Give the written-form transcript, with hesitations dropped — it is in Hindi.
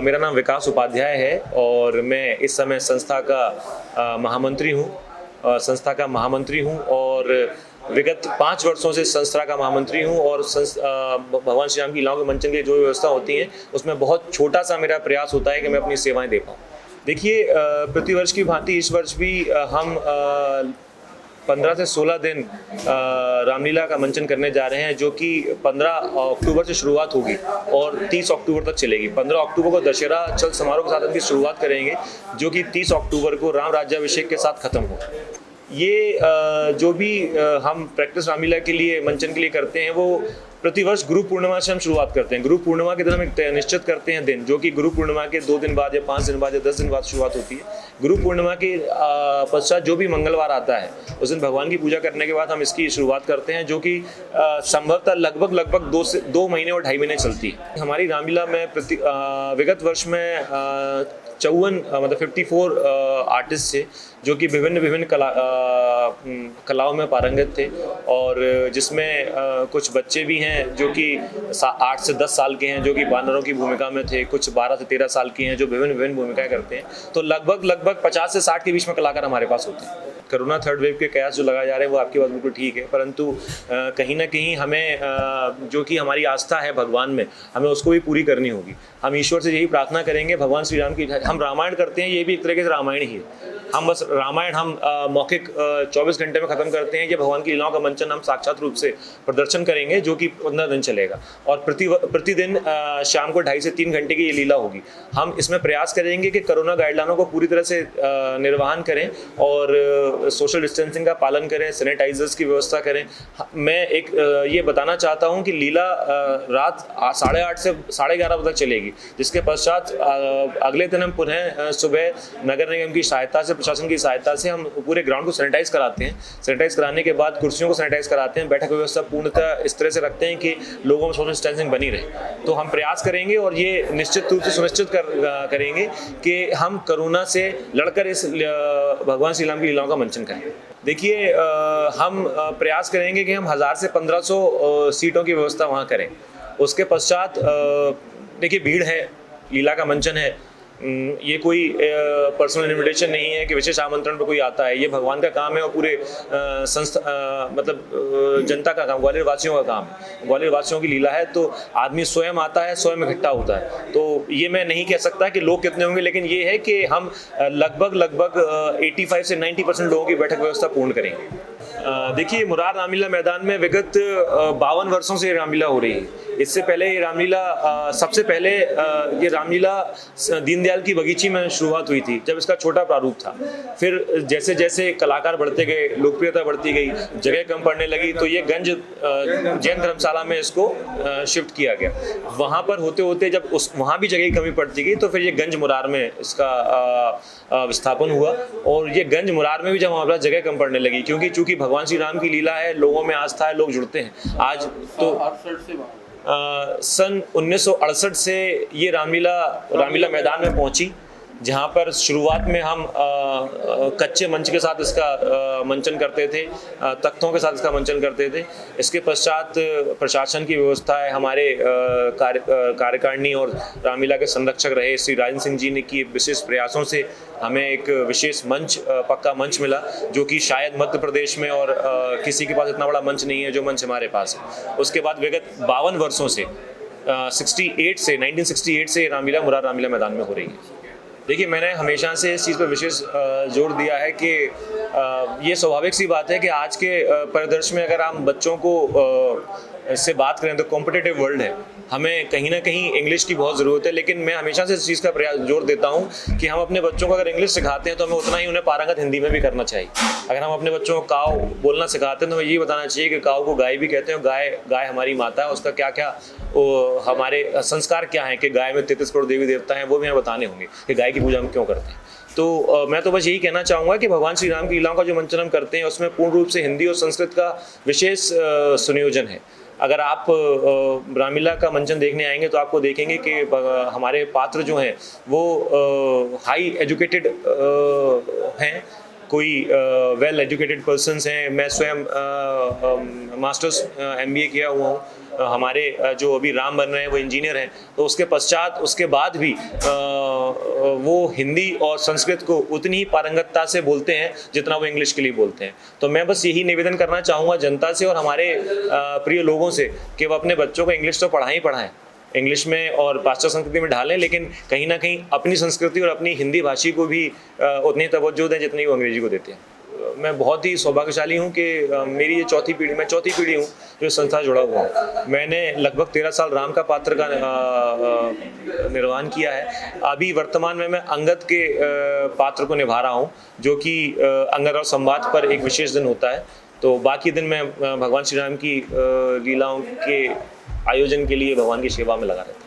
मेरा नाम विकास उपाध्याय है और मैं इस समय संस्था का महामंत्री हूँ और विगत 5 वर्षों से संस्था का महामंत्री हूँ और भगवान श्री राम की लीलाओं के मंचन के लिए जो व्यवस्था होती है उसमें बहुत छोटा सा मेरा प्रयास होता है कि मैं अपनी सेवाएं दे पाऊँ। देखिए, प्रतिवर्ष की भांति इस वर्ष भी हम 15 से 16 दिन रामलीला का मंचन करने जा रहे हैं, जो कि 15 अक्टूबर से शुरुआत होगी और 30 अक्टूबर तक चलेगी। 15 अक्टूबर को दशहरा चल समारोह के साथ इनकी शुरुआत करेंगे, जो कि 30 अक्टूबर को राम राज्याभिषेक के साथ खत्म हो। ये जो भी हम प्रैक्टिस रामलीला के लिए मंचन के लिए करते हैं वो प्रतिवर्ष गुरु पूर्णिमा से हम शुरुआत करते हैं। गुरु पूर्णिमा के दिन हम एक निश्चित करते हैं दिन, जो कि गुरु पूर्णिमा के 2 दिन बाद या 5 दिन बाद या 10 दिन बाद शुरुआत होती है। गुरु पूर्णिमा के पश्चात जो भी मंगलवार आता है उस दिन भगवान की पूजा करने के बाद हम इसकी शुरुआत करते हैं, जो कि संभवतः लगभग 2 महीने और 2.5 महीने चलती है। हमारी रामलीला में विगत वर्ष में 54 आर्टिस्ट थे, जो कि विभिन्न कलाओं में पारंगत थे और जिसमें कुछ बच्चे भी हैं जो कि 8 से 10 साल के हैं, जो कि बानरों की भूमिका में थे। कुछ 12 से 13 साल के हैं जो विभिन्न भूमिकाएं करते हैं। तो लगभग 50 से 60 के बीच में कलाकार हमारे पास होते हैं। कोरोना थर्ड वेव के कयास जो लगाए जा रहे हैं वो आपकी बात बिल्कुल ठीक है, परंतु कहीं ना कहीं हमें जो कि हमारी आस्था है भगवान में, हमें उसको भी पूरी करनी होगी। हम ईश्वर से यही प्रार्थना करेंगे, भगवान श्री राम की। हम रामायण करते हैं, ये भी एक तरीके से रामायण ही है। हम बस रामायण मौखिक 24 घंटे में ख़त्म करते हैं। ये भगवान की लीलाओं का मंचन हम साक्षात रूप से प्रदर्शन करेंगे, जो कि 15 दिन चलेगा और प्रतिदिन शाम को 2.5 से 3 घंटे की ये लीला होगी। हम इसमें प्रयास करेंगे कि कोरोना गाइडलाइनों को पूरी तरह से निर्वहन करें और सोशल डिस्टेंसिंग का पालन करें, सैनिटाइजर्स की व्यवस्था करें। मैं एक ये बताना चाहता हूँ कि लीला रात 8:30 से 11:30 बजे तक चलेगी, जिसके पश्चात अगले दिन हम पुनः सुबह नगर निगम की सहायता से, प्रशासन की सहायता से हम पूरे ग्राउंड को सैनिटाइज कराते हैं। सैनिटाइज कराने के बाद कुर्सियों को सैनिटाइज कराते हैं। बैठक व्यवस्था पूर्णतः इस तरह से रखते हैं कि लोगों में सोशल डिस्टेंसिंग बनी रहे। तो हम प्रयास करेंगे और ये निश्चित रूप से सुनिश्चित करेंगे कि हम कोरोना से लड़कर इस भगवान श्री राम की लीलाओं का मंचन करें। देखिए, हम प्रयास करेंगे कि हम 1000 से 1500 सीटों की व्यवस्था वहाँ करें। उसके पश्चात देखिए, भीड़ है, लीला का मंचन है, ये कोई पर्सनल इन्विटेशन नहीं है कि विशेष आमंत्रण पर कोई आता है। ये भगवान का काम है और पूरे जनता का काम, ग्वालियर वासियों का काम है। ग्वालियर वासियों की लीला है, तो आदमी स्वयं आता है, स्वयं इकट्ठा होता है। तो ये मैं नहीं कह सकता कि लोग कितने होंगे, लेकिन ये है कि हम लगभग 85 से 90% लोगों की बैठक व्यवस्था पूर्ण करेंगे। देखिए, मुरार रामलीला मैदान में विगत 52 वर्षों से रामलीला हो रही है। इससे पहले ये रामलीला सबसे पहले ये रामलीला दीनदयाल की बगीची में शुरुआत हुई थी, जब इसका छोटा प्रारूप था। फिर जैसे जैसे कलाकार बढ़ते गए, लोकप्रियता बढ़ती गई, जगह कम पड़ने लगी, तो ये गंज जैन धर्मशाला में इसको शिफ्ट किया गया। वहाँ पर होते होते जब वहाँ भी जगह की कमी पड़ती गई, तो फिर ये गंज मुरार में इसका विस्थापन हुआ और ये गंज मुरार में भी जब वहाँ पर जगह कम पड़ने लगी, क्योंकि चूंकि भगवान श्री राम की लीला है, लोगों में आस्था है, लोग जुड़ते हैं। आज तो सन 1968 से ये रामलीला मैदान में पहुंची, जहाँ पर शुरुआत में हम कच्चे मंच के साथ इसका मंचन करते थे, तख्तों के साथ इसका मंचन करते थे। इसके पश्चात प्रशासन की व्यवस्था है, हमारे कार्यकारिणी और रामलीला के संरक्षक रहे श्री राजेंद्र सिंह जी ने की विशेष प्रयासों से हमें एक विशेष मंच, पक्का मंच मिला, जो कि शायद मध्य प्रदेश में और किसी के पास इतना बड़ा मंच नहीं है जो मंच हमारे पास है। उसके बाद विगत 52 वर्षों से 1968 से रामलीला मुरार रामलीला मैदान में हो रही है। देखिए, मैंने हमेशा से इस चीज़ पर विशेष जोर दिया है कि ये स्वाभाविक सी बात है कि आज के परिदृश्य में अगर हम बच्चों को से बात करें तो कॉम्पिटिटिव वर्ल्ड है, हमें कहीं ना कहीं इंग्लिश की बहुत ज़रूरत है। लेकिन मैं हमेशा से इस चीज़ का प्रयास जोर देता हूँ कि हम अपने बच्चों को अगर इंग्लिश सिखाते हैं तो हमें उतना ही उन्हें पारंगत हिंदी में भी करना चाहिए। अगर हम अपने बच्चों को काव बोलना सिखाते हैं तो हमें ये बताना चाहिए कि काव को गाय भी कहते हैं, गाय हमारी माता है, उसका क्या क्या हमारे संस्कार क्या हैं, कि गाय में 33 करोड़ देवी देवता हैं, वो भी हमें बताने होंगे कि गाय की पूजा हम क्यों करते हैं। तो मैं तो बस यही कहना चाहूँगा कि भगवान श्री राम की लीलाओं का जो मंचन हम करते हैं उसमें पूर्ण रूप से हिंदी और संस्कृत का विशेष संयोजन है। अगर आप रामलीला का मंचन देखने आएंगे तो आपको देखेंगे कि हमारे पात्र जो हैं वो हाई एजुकेटेड हैं, कोई वेल एजुकेटेड पर्सन्स हैं। मैं स्वयं मास्टर्स MBA किया हुआ हूँ हमारे जो अभी राम बन रहे हैं वो इंजीनियर हैं, तो उसके पश्चात उसके बाद भी वो हिंदी और संस्कृत को उतनी ही पारंगतता से बोलते हैं जितना वो इंग्लिश के लिए बोलते हैं। तो मैं बस यही निवेदन करना चाहूँगा जनता से और हमारे प्रिय लोगों से कि वो अपने बच्चों को इंग्लिश तो पढ़ाएं, इंग्लिश में और पाश्चात्य संस्कृति में ढालें, लेकिन कहीं ना कहीं अपनी संस्कृति और अपनी हिंदी भाषी को भी उतनी तवज्जो दें जितनी वो अंग्रेजी को देते हैं। मैं बहुत ही सौभाग्यशाली हूँ कि मेरी ये चौथी पीढ़ी हूँ जो संस्था जुड़ा हुआ हूँ। मैंने लगभग 13 साल राम का पात्र का निर्वहन किया है। अभी वर्तमान में मैं अंगद के पात्र को निभा रहा हूँ, जो कि अंगद और संवाद पर एक विशेष दिन होता है। तो बाकी दिन मैं भगवान श्री राम की लीलाओं के आयोजन के लिए भगवान की सेवा में लगा रहता हूँ।